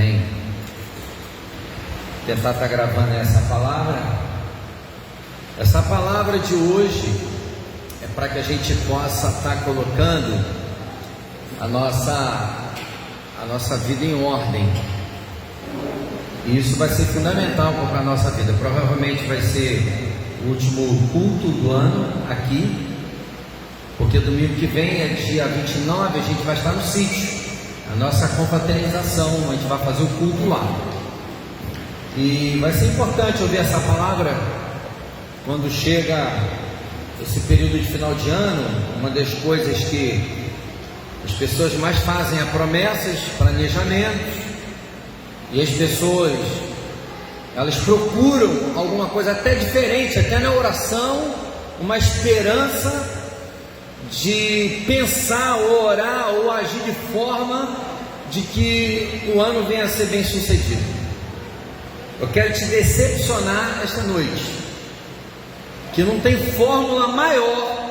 Amém. Tentar estar gravando essa palavra. Essa palavra de hoje é para que a gente possa estar colocando a nossa vida em ordem. E isso vai ser fundamental para a nossa vida. Provavelmente vai ser o último culto do ano aqui, porque domingo que vem é dia 29, a gente vai estar no sítio, a nossa confraternização, a gente vai fazer o culto lá. E vai ser importante ouvir essa palavra quando chega esse período de final de ano. Uma das coisas que as pessoas mais fazem é promessas, planejamentos, e as pessoas, elas procuram alguma coisa até diferente, até na oração, uma esperança de pensar, ou orar, ou agir de forma de que o ano venha a ser bem sucedido. Eu quero te decepcionar esta noite, que não tem fórmula maior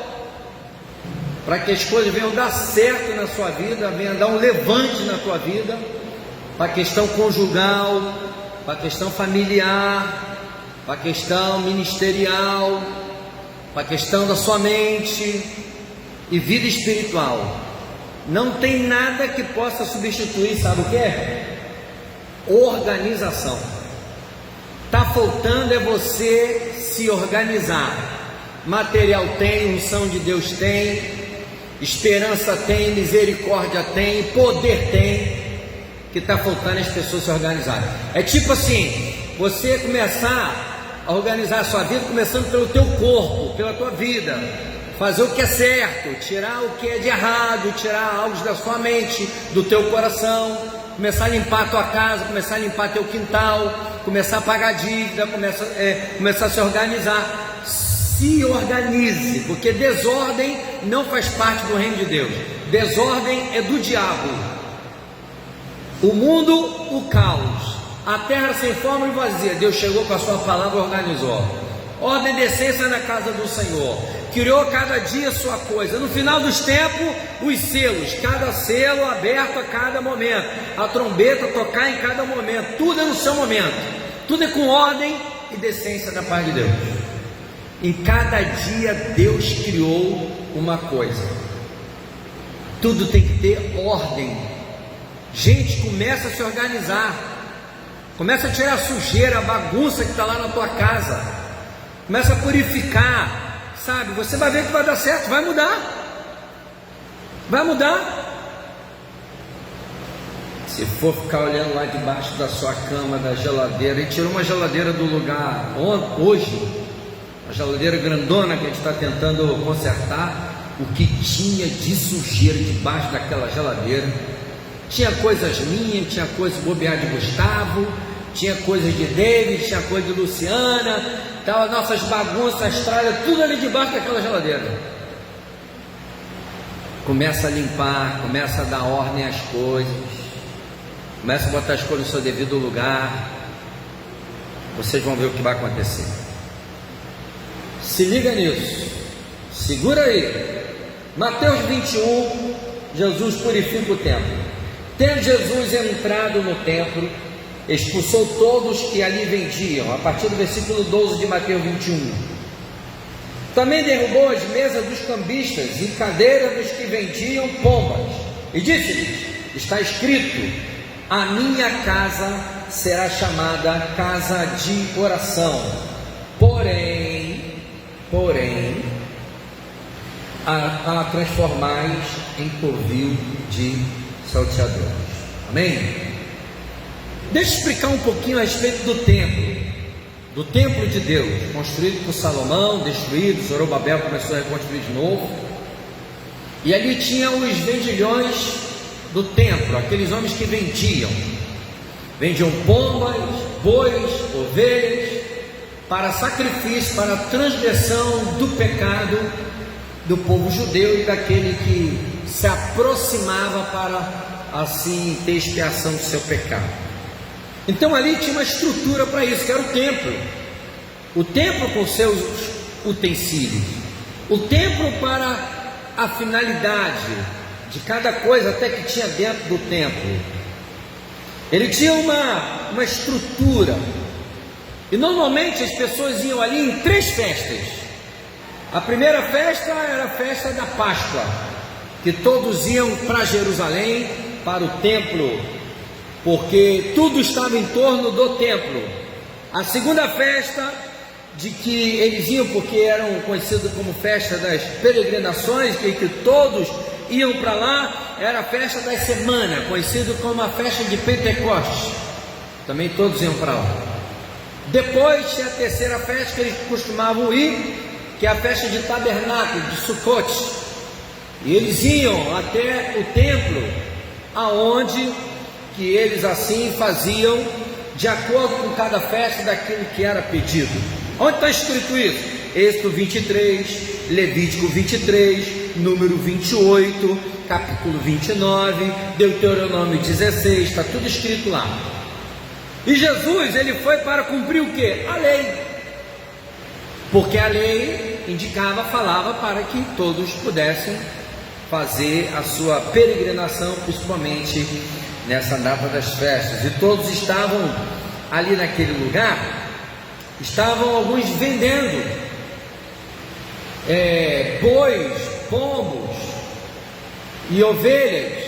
para que as coisas venham dar certo na sua vida, venham dar um levante na tua vida, para a questão conjugal, para a questão familiar, para a questão ministerial, para a questão da sua mente e vida espiritual. Não tem nada que possa substituir, sabe o que é? Organização. Está faltando é você se organizar. Material tem, unção de Deus tem, esperança tem, misericórdia tem, poder tem. Que está faltando as pessoas se organizarem. É tipo assim, você começar a organizar a sua vida, começando pelo teu corpo, pela tua vida, fazer o que é certo, tirar o que é de errado, tirar algo da sua mente, do teu coração, começar a limpar a tua casa, começar a limpar teu quintal, começar a pagar dívida, começar a se organizar. Se organize, porque desordem não faz parte do reino de Deus. Desordem é do diabo. O mundo, o caos, a terra sem forma e vazia. Deus chegou com a sua palavra e organizou. Ordem e decência na casa do Senhor. Criou cada dia sua coisa. No final dos tempos, os selos, cada selo aberto a cada momento, a trombeta tocar em cada momento. Tudo é no seu momento. Tudo é com ordem e decência da parte de Deus. Em cada dia Deus criou uma coisa. Tudo tem que ter ordem. Gente, começa a se organizar, começa a tirar a sujeira, a bagunça que está lá na tua casa, começa a purificar, sabe? Você vai ver que vai dar certo, vai mudar. Se for ficar olhando lá debaixo da sua cama, da geladeira, e tirou uma geladeira do lugar hoje, a geladeira grandona que a gente está tentando consertar, o que tinha de sujeira debaixo daquela geladeira. Tinha coisas minhas, tinha coisas bobear de Gustavo, tinha coisas de David, tinha coisa de Luciana, tava nossas bagunças, tralhas, tudo ali debaixo daquela geladeira. Começa a limpar, começa a dar ordem às coisas, começa a botar as coisas no seu devido lugar. Vocês vão ver o que vai acontecer. Se liga nisso, segura aí. Mateus 21, Jesus purifica o templo. Tendo Jesus entrado no templo, expulsou todos que ali vendiam, a partir do versículo 12 de Mateus 21. Também derrubou as mesas dos cambistas e cadeiras dos que vendiam pombas, e disse-lhes: está escrito, a minha casa será chamada casa de oração, porém, a transformais em covil de salteadores. Amém? Deixa eu explicar um pouquinho a respeito do templo de Deus, construído por Salomão, destruído, Zorobabel começou a reconstruir de novo, e ali tinha os vendilhões do templo, aqueles homens que vendiam pombas, bois, ovelhas, para sacrifício, para transgressão do pecado do povo judeu e daquele que se aproximava para assim ter expiação do seu pecado. Então ali tinha uma estrutura para isso, que era o templo com seus utensílios, o templo para a finalidade de cada coisa até que tinha dentro do templo. Ele tinha uma estrutura, e normalmente as pessoas iam ali em 3 festas. A primeira festa era a festa da Páscoa, que todos iam para Jerusalém, para o templo, porque tudo estava em torno do templo. A segunda festa, de que eles iam porque eram conhecidos como festa das peregrinações, que todos iam para lá, era a festa das semanas, conhecido como a festa de Pentecostes, também todos iam para lá. Depois tinha a terceira festa que eles costumavam ir, que é a festa de tabernáculo, de Sucote, e eles iam até o templo, aonde que eles assim faziam, de acordo com cada festa, daquilo que era pedido. Onde está escrito isso? Êxodo 23, Levítico 23, Número 28, capítulo 29, Deuteronômio 16, está tudo escrito lá. E Jesus, ele foi para cumprir o quê? A lei, porque a lei indicava, falava para que todos pudessem fazer a sua peregrinação, principalmente nessa data das festas, e todos estavam ali naquele lugar. Estavam alguns vendendo bois, pombos e ovelhas,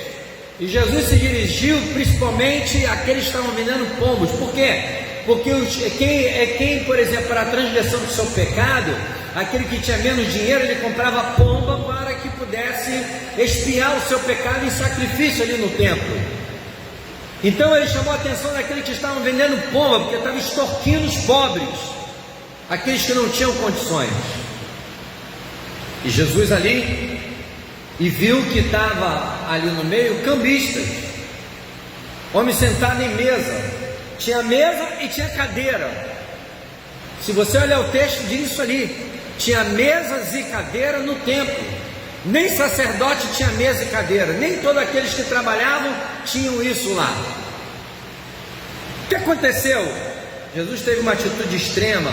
e Jesus se dirigiu principalmente àqueles que estavam vendendo pombos. Por quê? Porque quem, por exemplo, para a transgressão do seu pecado, aquele que tinha menos dinheiro, ele comprava pomba para que pudesse expiar o seu pecado em sacrifício ali no templo. Então ele chamou a atenção daqueles que estavam vendendo pomba, porque estavam extorquindo os pobres, aqueles que não tinham condições. E Jesus ali, e viu que estava ali no meio cambistas, homem sentado em mesa, tinha mesa e tinha cadeira. Se você olhar o texto, diz isso ali, tinha mesas e cadeira no templo. Nem sacerdote tinha mesa e cadeira, nem todos aqueles que trabalhavam tinham isso lá. O que aconteceu? Jesus teve uma atitude extrema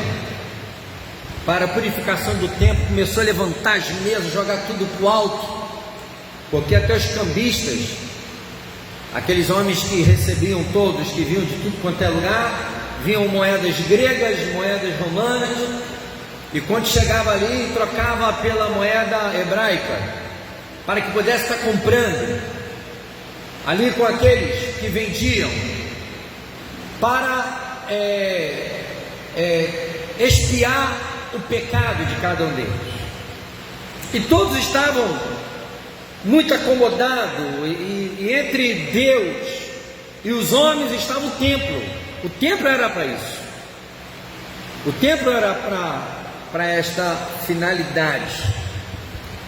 para a purificação do templo, começou a levantar as mesas, jogar tudo para o alto, porque até os cambistas, aqueles homens que recebiam todos, que vinham de tudo quanto é lugar, vinham moedas gregas, moedas romanas, e quando chegava ali, trocava pela moeda hebraica, para que pudesse estar comprando ali com aqueles que vendiam, para expiar o pecado de cada um deles. E todos estavam muito acomodados, e entre Deus e os homens estava o templo. O templo era para isso, o templo era para esta finalidade,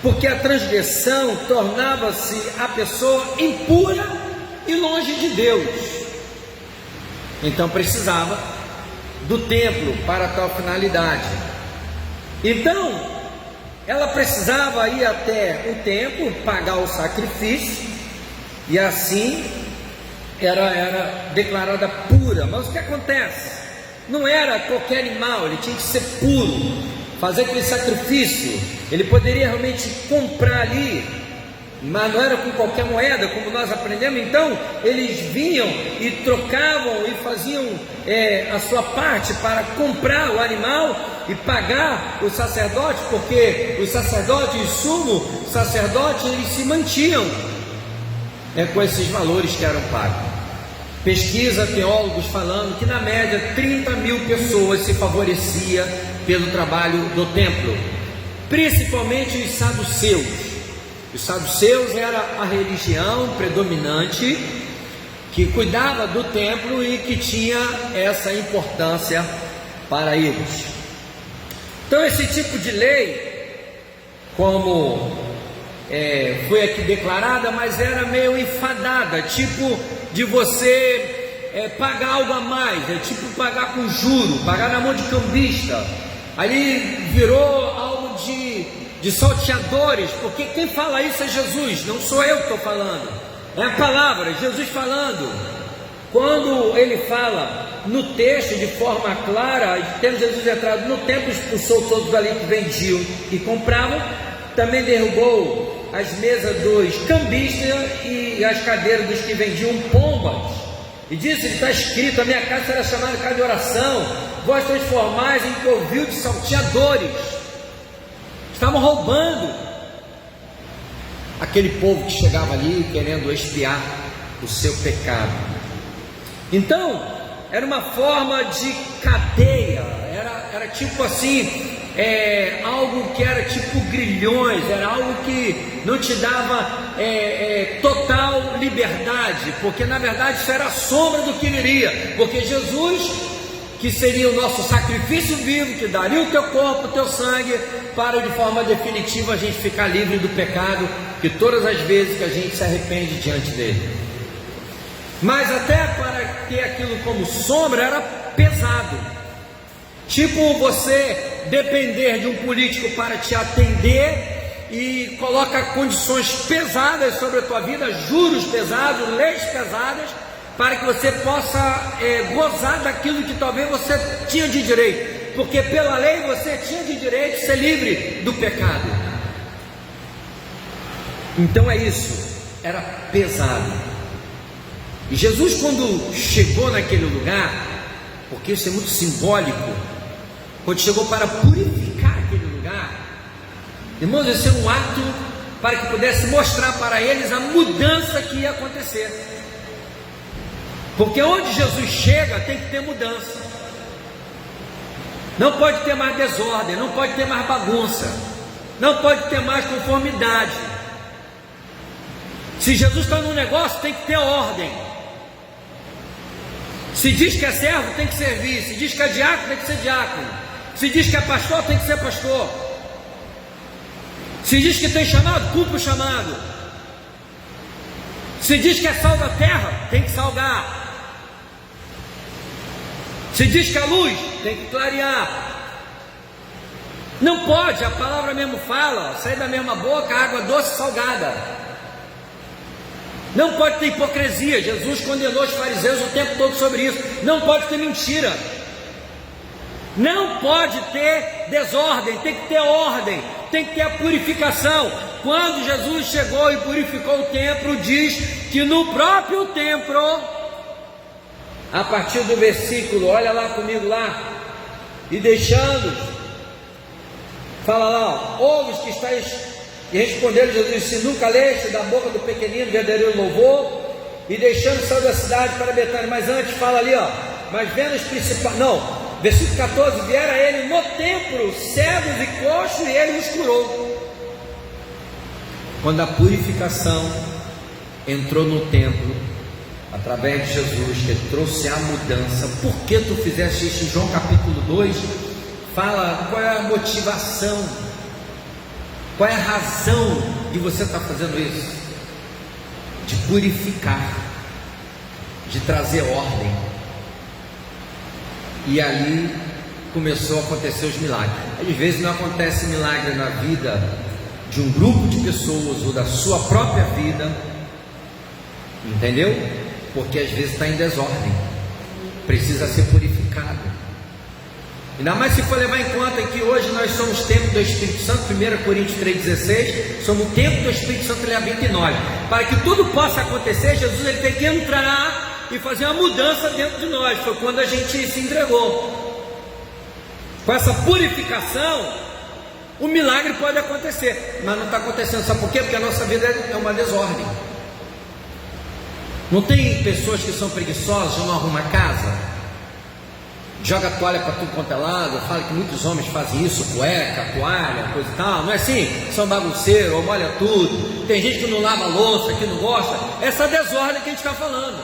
porque a transgressão tornava-se a pessoa impura e longe de Deus. Então precisava do templo para tal finalidade. Então ela precisava ir até o templo, pagar o sacrifício, e assim era declarada pura. Mas o que acontece? Não era qualquer animal, ele tinha que ser puro, fazer aquele sacrifício. Ele poderia realmente comprar ali, mas não era com qualquer moeda, como nós aprendemos. Então eles vinham e trocavam e faziam a sua parte para comprar o animal e pagar o sacerdote, porque os sacerdotes e sumo sacerdote, eles se mantinham com esses valores que eram pagos. Pesquisa, teólogos falando que na média 30 mil pessoas se favorecia pelo trabalho do templo, principalmente os saduceus. Os saduceus era a religião predominante que cuidava do templo e que tinha essa importância para eles. Então esse tipo de lei, como foi aqui declarada, mas era meio enfadada, tipo de você pagar algo a mais, tipo pagar com juro, pagar na mão de cambista. Ali virou algo de salteadores, porque quem fala isso é Jesus, não sou eu que estou falando, é a palavra, Jesus falando. Quando ele fala no texto de forma clara, tendo Jesus entrado no templo, expulsou todos ali que vendiam e compravam, também derrubou as mesas dos cambistas e as cadeiras dos que vendiam pombas E disse: está escrito, a minha casa será chamada casa de oração, vós transformais em covil de salteadores. Estavam roubando aquele povo que chegava ali querendo expiar o seu pecado. Então, era uma forma de cadeia, era tipo assim, algo que era tipo grilhões, era algo que não te dava total liberdade, porque na verdade isso era a sombra do que viria, porque Jesus, que seria o nosso sacrifício vivo, que daria o teu corpo, o teu sangue, para de forma definitiva a gente ficar livre do pecado, que todas as vezes que a gente se arrepende diante dele. Mas até para ter aquilo como sombra era pesado, tipo você depender de um político para te atender e coloca condições pesadas sobre a tua vida, juros pesados, leis pesadas, para que você possa gozar daquilo que talvez você tinha de direito, porque pela lei você tinha de direito de ser livre do pecado. Então é isso, era pesado. E Jesus, quando chegou naquele lugar, porque isso é muito simbólico, quando chegou para purificar aquele lugar, irmãos, esse é um ato para que pudesse mostrar para eles a mudança que ia acontecer. Porque onde Jesus chega tem que ter mudança. Não pode ter mais desordem, não pode ter mais bagunça, não pode ter mais conformidade. Se Jesus está num negócio, tem que ter ordem. Se diz que é servo, tem que servir. Se diz que é diácono, tem que ser diácono. Se diz que é pastor, tem que ser pastor. Se diz que tem chamado, cumpre o chamado. Se diz que é sal da terra, tem que salgar. Se diz que é luz, tem que clarear. Não pode, a palavra mesmo fala, sair da mesma boca, água doce e salgada. Não pode ter hipocrisia. Jesus condenou os fariseus o tempo todo sobre isso. Não pode ter mentira. Não pode ter desordem. Tem que ter ordem. Tem que ter a purificação. Quando Jesus chegou e purificou o templo, diz que no próprio templo, a partir do versículo, olha lá comigo lá, e deixando, fala lá, ouves que estáis. E respondeu Jesus: se nunca leste da boca do pequenino verdadeiro louvor, e deixando saiu da cidade para Betânia. Mas antes fala ali, mas vendo os principais, versículo 14, vieram a ele no templo cegos e coxos, e ele os curou. Quando a purificação entrou no templo, através de Jesus, que trouxe a mudança. Por que tu fizeste isso? Em João capítulo 2, fala qual é a motivação, qual é a razão de você estar fazendo isso? De purificar, de trazer ordem. E ali começou a acontecer os milagres. Às vezes não acontece milagre na vida de um grupo de pessoas ou da sua própria vida, entendeu? Porque às vezes está em desordem, precisa ser purificado. Ainda mais se for levar em conta que hoje nós somos templo do Espírito Santo. 1 Coríntios 3,16, somos o templo do Espírito Santo, ele habita em nós. Para que tudo possa acontecer, Jesus ele tem que entrar e fazer uma mudança dentro de nós. Foi quando a gente se entregou. Com essa purificação, o milagre pode acontecer, mas não está acontecendo. Sabe por quê? Porque a nossa vida é uma desordem. Não tem pessoas que são preguiçosas e não arrumam a casa, joga a toalha para tudo quanto é lado. Fala que muitos homens fazem isso, cueca, toalha, coisa e tal. Não é assim? São bagunceiros, ou molha tudo. Tem gente que não lava a louça, que não gosta. Essa desordem que a gente está falando.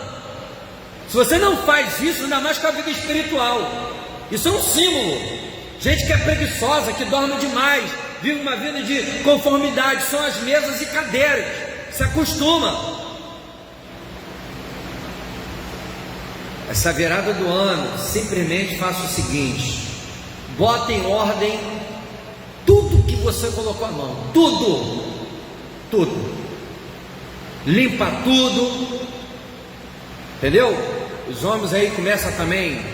Se você não faz isso, ainda mais com a vida espiritual, isso é um símbolo. Gente que é preguiçosa, que dorme demais, vive uma vida de conformidade, são as mesas e cadeiras, se acostuma. Essa virada do ano, simplesmente faça o seguinte: bota em ordem tudo que você colocou a mão, tudo, limpa tudo, entendeu? Os homens aí começam também,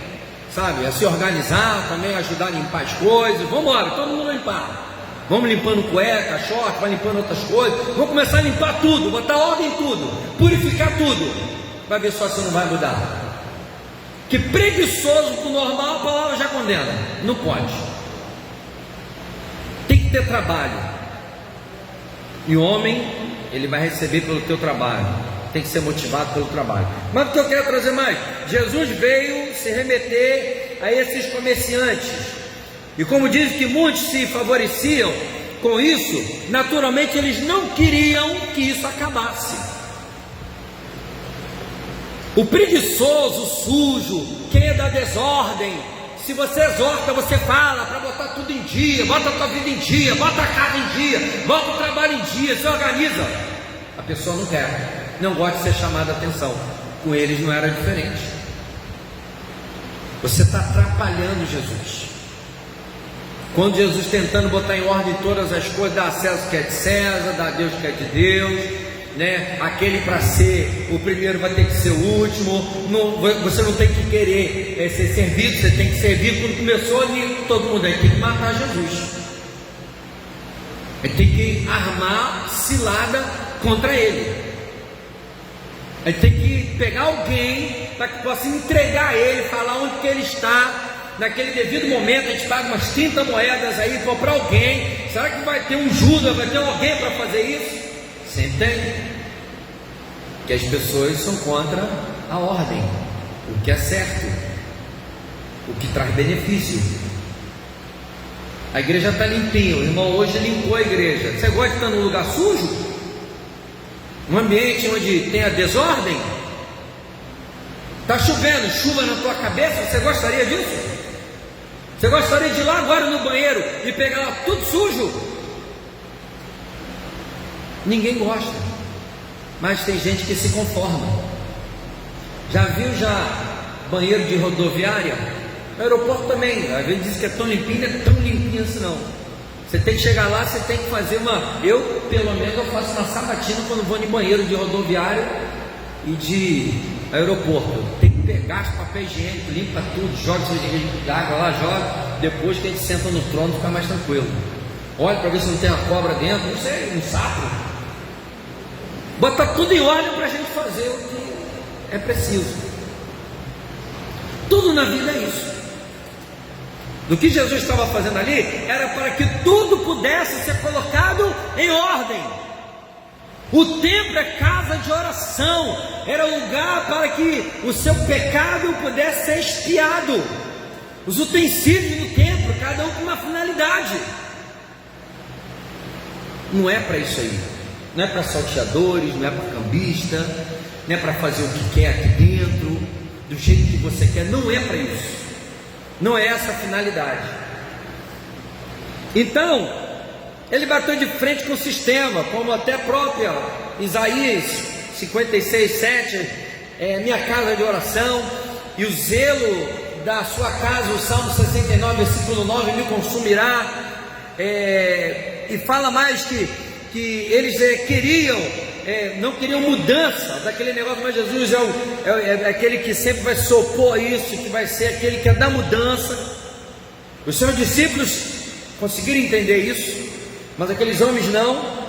sabe, a se organizar, também ajudar a limpar as coisas. Vamos embora, todo mundo limpar. Vamos limpando cueca, short, vai limpando outras coisas. Vamos começar a limpar tudo, botar ordem em tudo, purificar tudo. Vai ver só se não vai mudar. Que preguiçoso para o normal, a palavra já condena. Não pode. Tem que ter trabalho. E o homem, ele vai receber pelo teu trabalho. Tem que ser motivado pelo trabalho. Mas o que eu quero trazer mais? Jesus veio se remeter a esses comerciantes. E como diz que muitos se favoreciam com isso, naturalmente eles não queriam que isso acabasse. O preguiçoso, o sujo, quem é da desordem, se você exorta, você fala para botar tudo em dia, bota a tua vida em dia, bota a casa em dia, bota o trabalho em dia, se organiza. A pessoa não quer, não gosta de ser chamada a atenção. Com eles não era diferente. Você está atrapalhando Jesus. Quando Jesus tentando botar em ordem todas as coisas, dá a César o que é de César, dá a Deus o que é de Deus, né? Aquele para ser o primeiro vai ter que ser o último. Você não tem que querer ser servido, você tem que servir. Quando começou, todo mundo aí tem que matar Jesus. Ele tem que armar cilada contra ele. Ele tem que pegar alguém para que possa entregar a ele, falar onde que ele está. Naquele devido momento, a gente paga umas 30 moedas aí para alguém. Será que vai ter um Judas, vai ter alguém para fazer isso? Sempre tem. Que as pessoas são contra a ordem, o que é certo, o que traz benefício. A igreja está limpinha, o irmão hoje limpou a igreja. Você gosta de estar num lugar sujo? Um ambiente onde tem a desordem? Está chovendo, chuva na tua cabeça, você gostaria disso? Você gostaria de ir lá agora no banheiro e pegar lá tudo sujo? Ninguém gosta, mas tem gente que se conforma. Já viu banheiro de rodoviária? No aeroporto também, às vezes diz que é tão limpinho, não é tão limpinho assim não. Você tem que chegar lá, você tem que fazer eu pelo menos eu faço uma sabatina quando vou em banheiro de rodoviário e de aeroporto. Tem que pegar os papéis higiênicos, limpa tudo, joga de água lá, joga. Depois que a gente senta no trono, fica mais tranquilo. Olha para ver se não tem uma cobra dentro, não sei, um sapo. Bota tudo em ordem para a gente fazer o que é preciso. Tudo na vida é isso. Do que Jesus estava fazendo ali, era para que tudo pudesse ser colocado em ordem. O templo é casa de oração, era lugar para que o seu pecado pudesse ser expiado. Os utensílios do templo, cada um com uma finalidade. Não é para isso aí, não é para salteadores, não é para cambista, não é para fazer o que quer aqui dentro, do jeito que você quer, não é para isso, não é essa a finalidade. Então, ele bateu de frente com o sistema, como até própria Isaías 56:7, minha casa de oração, e o zelo da sua casa, o Salmo 69, versículo 9, me consumirá, e fala mais que eles não queriam mudança daquele negócio, mas Jesus é aquele que sempre vai se opor a isso, que vai ser aquele que é da mudança. Os seus discípulos conseguiram entender isso, mas aqueles homens não.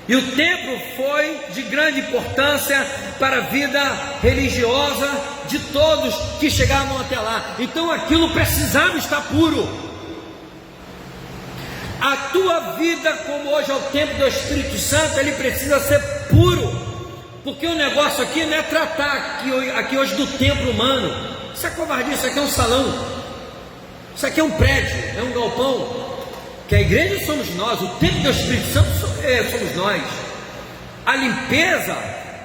E o templo foi de grande importância para a vida religiosa de todos que chegavam até lá. Então aquilo precisava estar puro. A tua vida, como hoje é o templo do Espírito Santo, ele precisa ser puro. Porque o negócio aqui não é tratar aqui hoje do templo humano. Isso é covardia, isso aqui é um salão. Isso aqui é um prédio, é um galpão. Que a igreja somos nós, o templo do Espírito Santo somos nós. A limpeza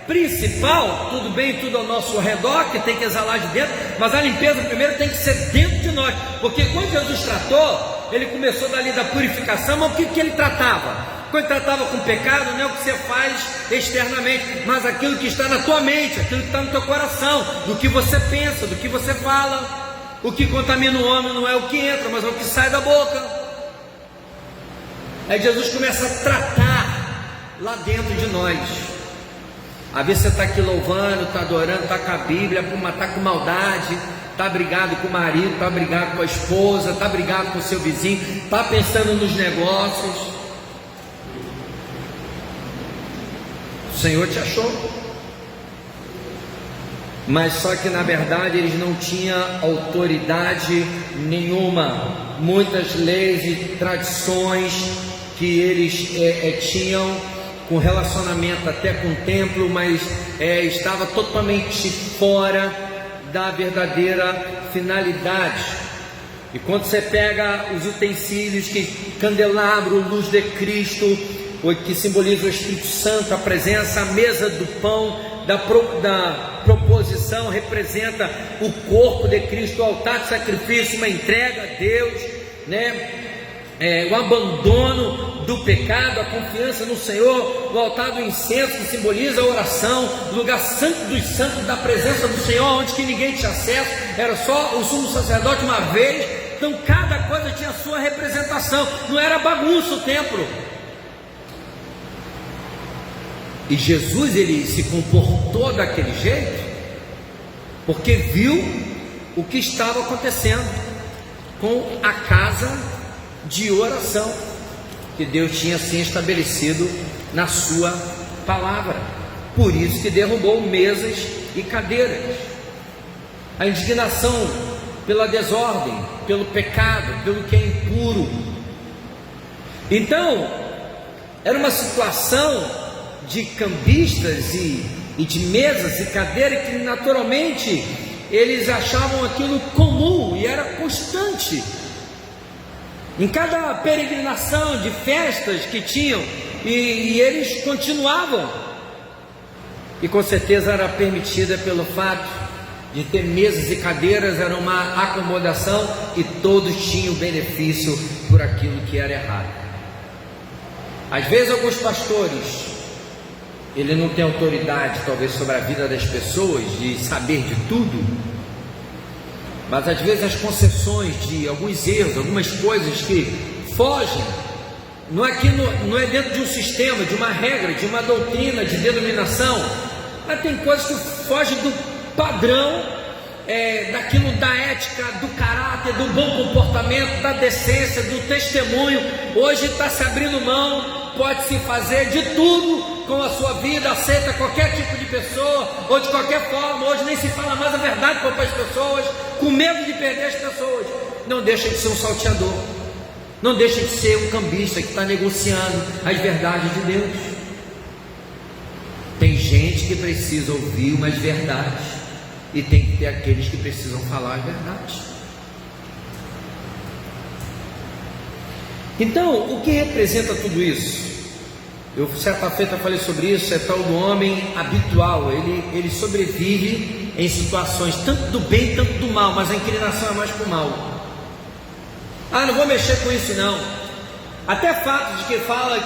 principal, tudo bem, tudo ao nosso redor, que tem que exalar de dentro, mas a limpeza primeiro tem que ser dentro de nós, porque quando Jesus tratou, ele começou dali da purificação, mas o que ele tratava? Quando ele tratava com pecado, não é o que você faz externamente, mas aquilo que está na tua mente, aquilo que está no teu coração, do que você pensa, do que você fala. O que contamina o homem não é o que entra, mas é o que sai da boca. Aí Jesus começa a tratar lá dentro de nós. Às vezes você está aqui louvando, está adorando, está com a Bíblia, está com maldade, está brigado com o marido, está brigado com a esposa, está brigado com o seu vizinho, está pensando nos negócios. O Senhor te achou. mas só que na verdade eles não tinham autoridade nenhuma. Muitas leis e tradições que eles tinham com relacionamento até com o templo, mas estava totalmente fora da verdadeira finalidade. E quando você pega os utensílios, que candelabro, luz de Cristo, que simboliza o Espírito Santo, a presença, a mesa do pão, da proposição, representa o corpo de Cristo, o altar de sacrifício, uma entrega a Deus, né? O abandono do pecado, a confiança no Senhor, o altar do incenso, que simboliza a oração, o lugar santo dos santos, da presença do Senhor, onde que ninguém tinha acesso, era só o sumo sacerdote uma vez. Então cada coisa tinha a sua representação, não era bagunça o templo. E Jesus, ele se comportou daquele jeito porque viu o que estava acontecendo com a casa de oração que Deus tinha assim estabelecido na sua palavra. Por isso que derrubou mesas e cadeiras. A indignação pela desordem, pelo pecado, pelo que é impuro. Então era uma situação de cambistas e de mesas e cadeiras que naturalmente eles achavam aquilo comum e era constante. Em cada peregrinação de festas que tinham, e eles continuavam, e com certeza era permitida pelo fato de ter mesas e cadeiras, era uma acomodação e todos tinham benefício por aquilo que era errado. Às vezes alguns pastores, ele não tem autoridade talvez sobre a vida das pessoas, de saber de tudo, mas às vezes as concessões de alguns erros, algumas coisas que fogem, não é dentro de um sistema, de uma regra, de uma doutrina, de denominação, mas tem coisas que fogem do padrão, daquilo da ética, do caráter, do bom comportamento, da decência, do testemunho. Hoje está se abrindo mão, pode-se fazer de tudo com a sua vida, aceita qualquer tipo de pessoa, ou de qualquer forma. Hoje nem se fala mais a verdade para as pessoas, com medo de perder as pessoas. Não deixa de ser um salteador, não deixa de ser um cambista que está negociando as verdades de Deus. Tem gente que precisa ouvir umas verdades, e tem que ter aqueles que precisam falar as verdades. Então, o que representa tudo isso? Eu certa feita falei sobre isso, é tal do homem habitual, ele sobrevive em situações tanto do bem, tanto do mal, mas a inclinação é mais para o mal. Não vou mexer com isso não. Até fato de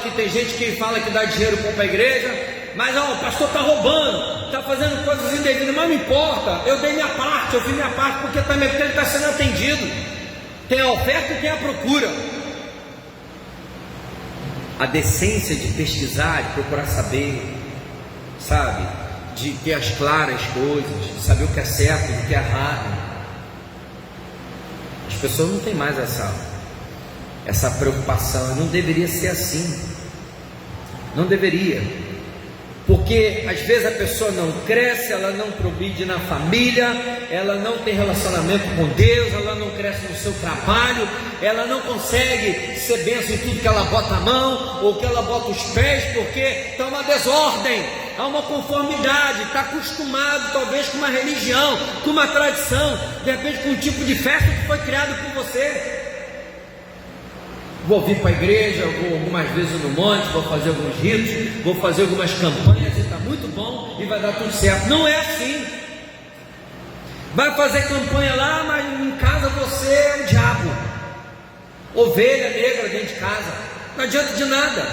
que tem gente que fala que dá dinheiro para a igreja, mas o pastor está roubando, está fazendo coisas indevidas, mas não importa, eu dei minha parte, eu fiz minha parte, porque também porque ele está sendo atendido. Tem a oferta e tem a procura. A decência de pesquisar, de procurar saber, sabe, de ter as claras coisas, de saber o que é certo e o que é errado. As pessoas não têm mais essa preocupação. Não deveria ser assim, não deveria, porque às vezes a pessoa não cresce, ela não progride na família, ela não tem relacionamento com Deus, ela não cresce no seu trabalho, ela não consegue ser bênção em tudo que ela bota a mão, ou que ela bota os pés, porque está uma desordem, há uma conformidade, está acostumado talvez com uma religião, com uma tradição, de repente com um tipo de festa que foi criado por você. Vou vir para a igreja, vou algumas vezes no monte, vou fazer alguns ritos, vou fazer algumas campanhas e está muito bom e vai dar tudo certo. Não é assim. Vai fazer campanha lá, mas em casa você é o diabo, ovelha negra dentro de casa, não adianta de nada.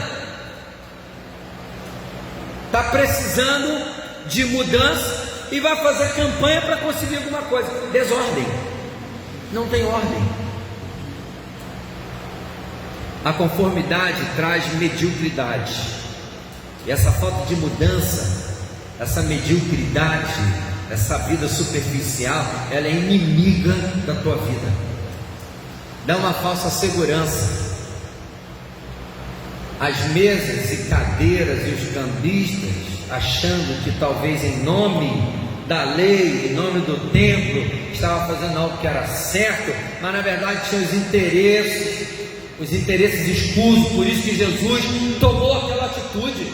Está precisando de mudança e vai fazer campanha para conseguir alguma coisa. Desordem, não tem ordem. A conformidade traz mediocridade, e essa falta de mudança, essa mediocridade, essa vida superficial, ela é inimiga da tua vida, dá uma falsa segurança. As mesas e cadeiras e os cambistas, achando que talvez em nome da lei, em nome do templo, estava fazendo algo que era certo, mas na verdade tinha os interesses escusos. Por isso que Jesus tomou aquela atitude.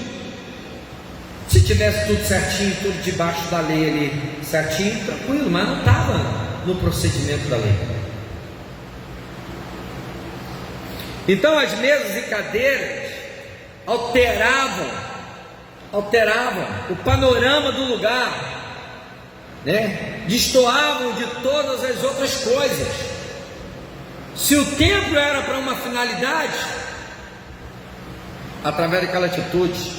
Se tivesse tudo certinho, tudo debaixo da lei ali, certinho, tranquilo, mas não estava no procedimento da lei. Então as mesas e cadeiras alteravam o panorama do lugar, né? Destoavam de todas as outras coisas. Se o templo era para uma finalidade, através daquela atitude,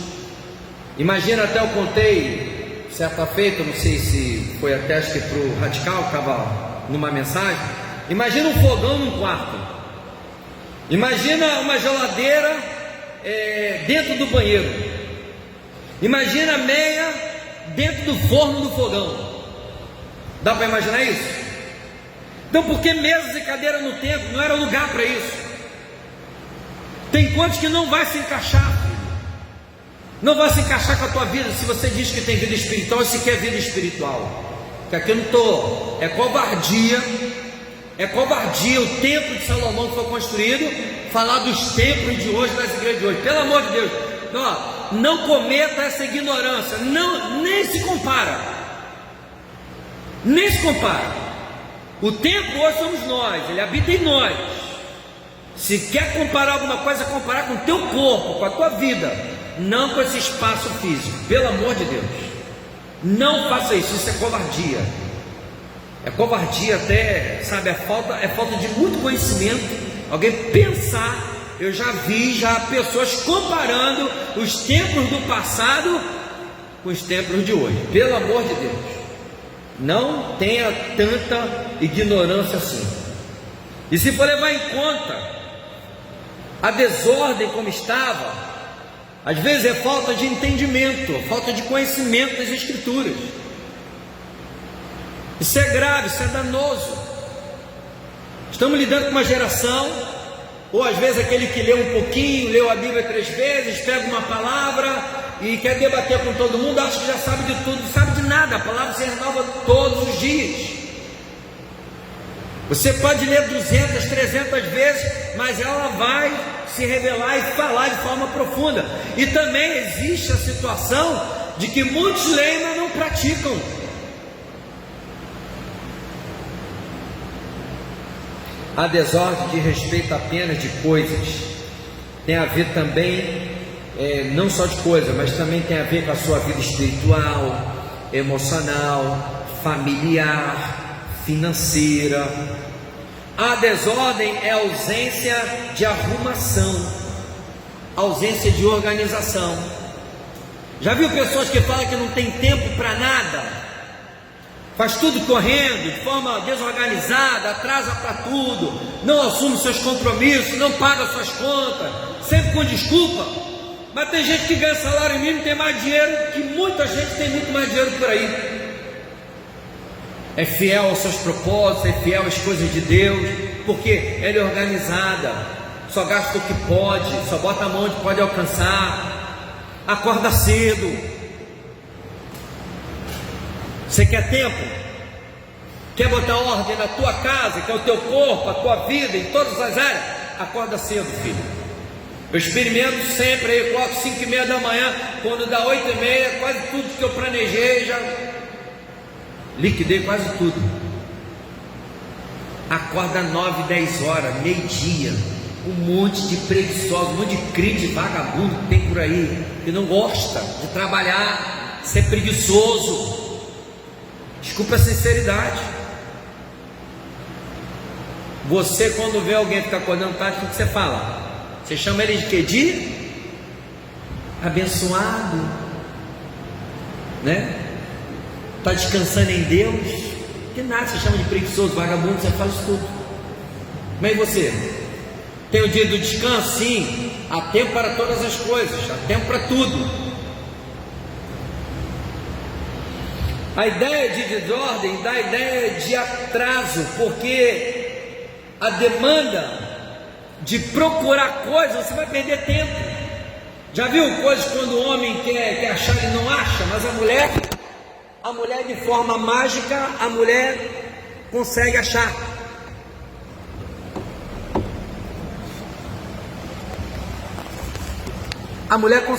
imagina, até eu contei certa feita, não sei se foi até, acho que para o Radical, estava numa mensagem. Imagina um fogão num quarto, imagina uma geladeira dentro do banheiro, imagina meia dentro do forno do fogão. Dá para imaginar isso? Então, por que mesas e cadeiras no templo? Não era lugar para isso. Tem quantos que não vai se encaixar, filho? Não vai se encaixar com a tua vida. Se você diz que tem vida espiritual e se quer vida espiritual, que aqui eu não estou, é covardia. É covardia o templo de Salomão que foi construído, falar dos templos de hoje, das igrejas de hoje. Pelo amor de Deus, não cometa essa ignorância. Não, nem se compara. Nem se compara. O templo hoje somos nós, ele habita em nós. Se quer comparar alguma coisa, comparar com o teu corpo, com a tua vida, não com esse espaço físico. Pelo amor de Deus, não faça isso. Isso é covardia. É covardia até, sabe, é falta de muito conhecimento. Alguém pensar, eu já vi pessoas comparando os templos do passado com os templos de hoje. Pelo amor de Deus, não tenha tanta ignorância assim. E se for levar em conta a desordem como estava, às vezes é falta de entendimento, falta de conhecimento das Escrituras. Isso é grave, isso é danoso. Estamos lidando com uma geração, ou às vezes aquele que leu um pouquinho, leu a Bíblia 3 vezes, pega uma palavra e quer debater com todo mundo, acha que já sabe de tudo, não sabe de nada. A palavra se renova todos os dias. Você pode ler 200, 300 vezes, mas ela vai se revelar e falar de forma profunda. E também existe a situação de que muitos leem, mas não praticam. A desordem de respeito apenas de coisas tem a ver também, não só de coisas, mas também tem a ver com a sua vida espiritual, emocional, familiar, financeira. A desordem é ausência de arrumação, ausência de organização. Já viu pessoas que falam que não tem tempo para nada? Faz tudo correndo, de forma desorganizada, atrasa para tudo, não assume seus compromissos, não paga suas contas, sempre com desculpa. Mas tem gente que ganha salário mínimo e tem mais dinheiro, que muita gente tem muito mais dinheiro por aí. É fiel aos seus propósitos, é fiel às coisas de Deus, porque ela é organizada, só gasta o que pode, só bota a mão onde pode alcançar, acorda cedo. Você quer tempo? Quer botar ordem na tua casa, que é o teu corpo, a tua vida, em todas as áreas? Acorda cedo, filho. Eu experimento sempre aí, 4, 5 e meia da manhã, quando dá 8 e meia, quase tudo que eu planejei, já liquidei quase tudo. Acorda 9, 10 horas, meio-dia. Um monte de preguiçosos, um monte de crente vagabundo que tem por aí, que não gosta de trabalhar, ser preguiçoso. Desculpa a sinceridade. Você, quando vê alguém que está acordando tarde, o que você fala? Você chama ele de quê? De abençoado, né? Está descansando em Deus? Que nada, você chama de preguiçoso, vagabundo, você faz tudo. Mas e você? Tem o dia do descanso? Sim. Há tempo para todas as coisas, há tempo para tudo. A ideia de desordem dá a ideia de atraso, porque a demanda de procurar coisas, você vai perder tempo. Já viu coisas quando o homem quer achar e não acha, mas a mulher a mulher de forma mágica, a mulher consegue achar. A mulher consegue